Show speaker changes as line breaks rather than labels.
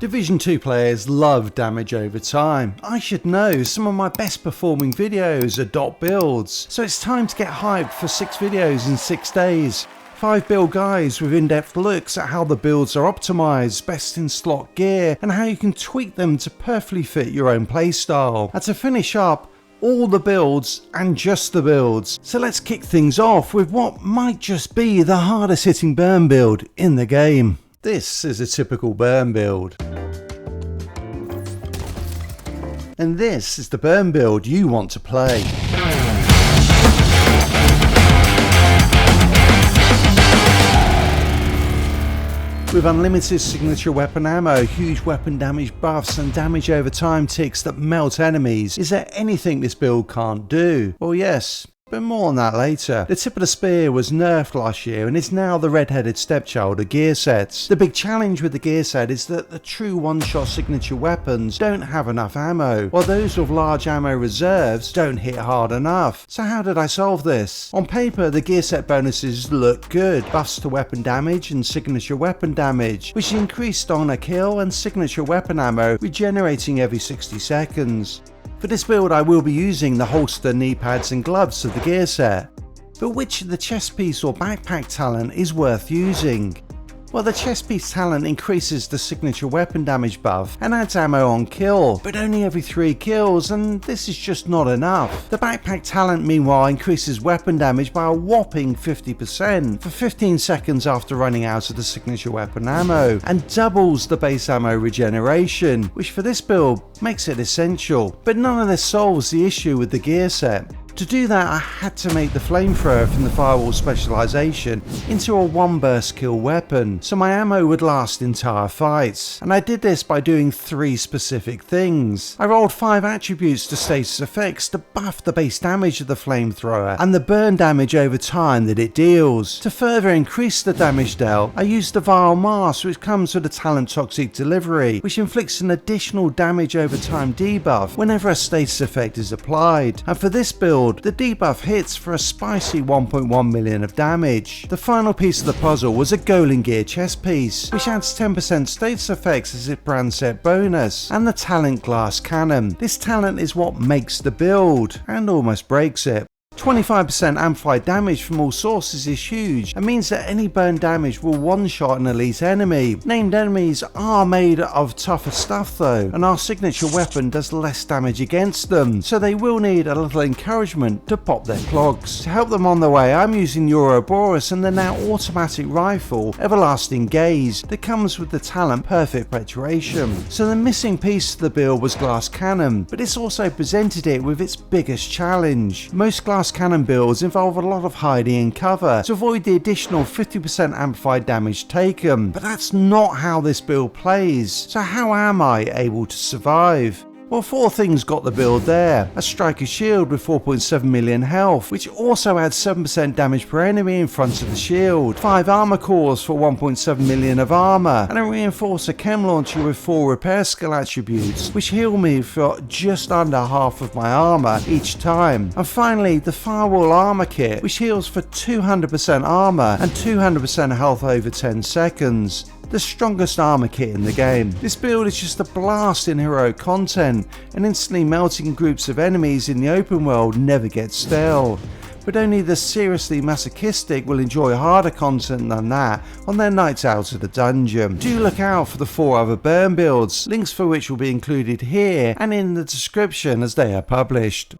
Division 2 players love damage over time. I should know, some of my best performing videos are dot builds, so it's time to get hyped for 6 videos in 6 days. 5 build guides with in-depth looks at how the builds are optimised, best in slot gear, and how you can tweak them to perfectly fit your own playstyle. And to finish up, all the builds and just the builds. So let's kick things off with what might just be the hardest hitting burn build in the game. This is a typical burn build. And this is the burn build you want to play. With unlimited signature weapon ammo, huge weapon damage buffs and damage over time ticks that melt enemies, is there anything this build can't do? Well yes, but more on that later. The tip of the spear was nerfed last year and is now the red-headed stepchild of Gearsets. The big challenge with the Gearset is that the true one-shot signature weapons don't have enough ammo, while those with large ammo reserves don't hit hard enough. So how did I solve this? On paper, the Gearset bonuses look good. Buffs to weapon damage and signature weapon damage, which increased on a kill, and signature weapon ammo regenerating every 60 seconds. For this build I will be using the holster, knee pads and gloves of the Gearset. But which of the chest piece or backpack talent is worth using? Well, the chest piece talent increases the signature weapon damage buff and adds ammo on kill, but only every 3 kills, and this is just not enough. The backpack talent meanwhile increases weapon damage by a whopping 50% for 15 seconds after running out of the signature weapon ammo, and doubles the base ammo regeneration, which for this build makes it essential. But none of this solves the issue with the Gearset. To do that, I had to make the flamethrower from the firewall specialization into a 1-burst kill weapon, so my ammo would last entire fights. And I did this by doing 3 specific things. I rolled 5 attributes to status effects to buff the base damage of the flamethrower and the burn damage over time that it deals. To further increase the damage dealt, I used the Vile Mask, which comes with a talent Toxic Delivery, which inflicts an additional damage over time debuff whenever a status effect is applied. And for this build, the debuff hits for a spicy 1.1 million of damage. The final piece of the puzzle was a Golem Gear chest piece, which adds 10% status effects as its brand set bonus, and the talent Glass Cannon. This talent is what makes the build, and almost breaks it. 25% amplified damage from all sources is huge and means that any burn damage will one-shot an elite enemy. Named enemies are made of tougher stuff though, and our signature weapon does less damage against them, so they will need a little encouragement to pop their clogs. To help them on their way, I'm using Ouroboros and the now automatic rifle Everlasting Gaze that comes with the talent Perfect Penetration. So the missing piece of the build was Glass Cannon, but this also presented it with its biggest challenge. Most Glass Cannon builds involve a lot of hiding and cover to avoid the additional 50% amplified damage taken, but that's not how this build plays. So how am I able to survive? Well, 4 things got the build there. A striker shield with 4.7 million health, which also adds 7% damage per enemy in front of the shield, 5 armor cores for 1.7 million of armor, and a reinforcer chem launcher with 4 repair skill attributes, which heal me for just under half of my armor each time. And finally, the firewall armor kit, which heals for 200% armor and 200% health over 10 seconds. The strongest armor kit in the game. This build is just a blast in heroic content, and instantly melting groups of enemies in the open world never gets stale. But only the seriously masochistic will enjoy harder content than that on their nights out of the dungeon. Do look out for the 4 other burn builds, links for which will be included here and in the description as they are published.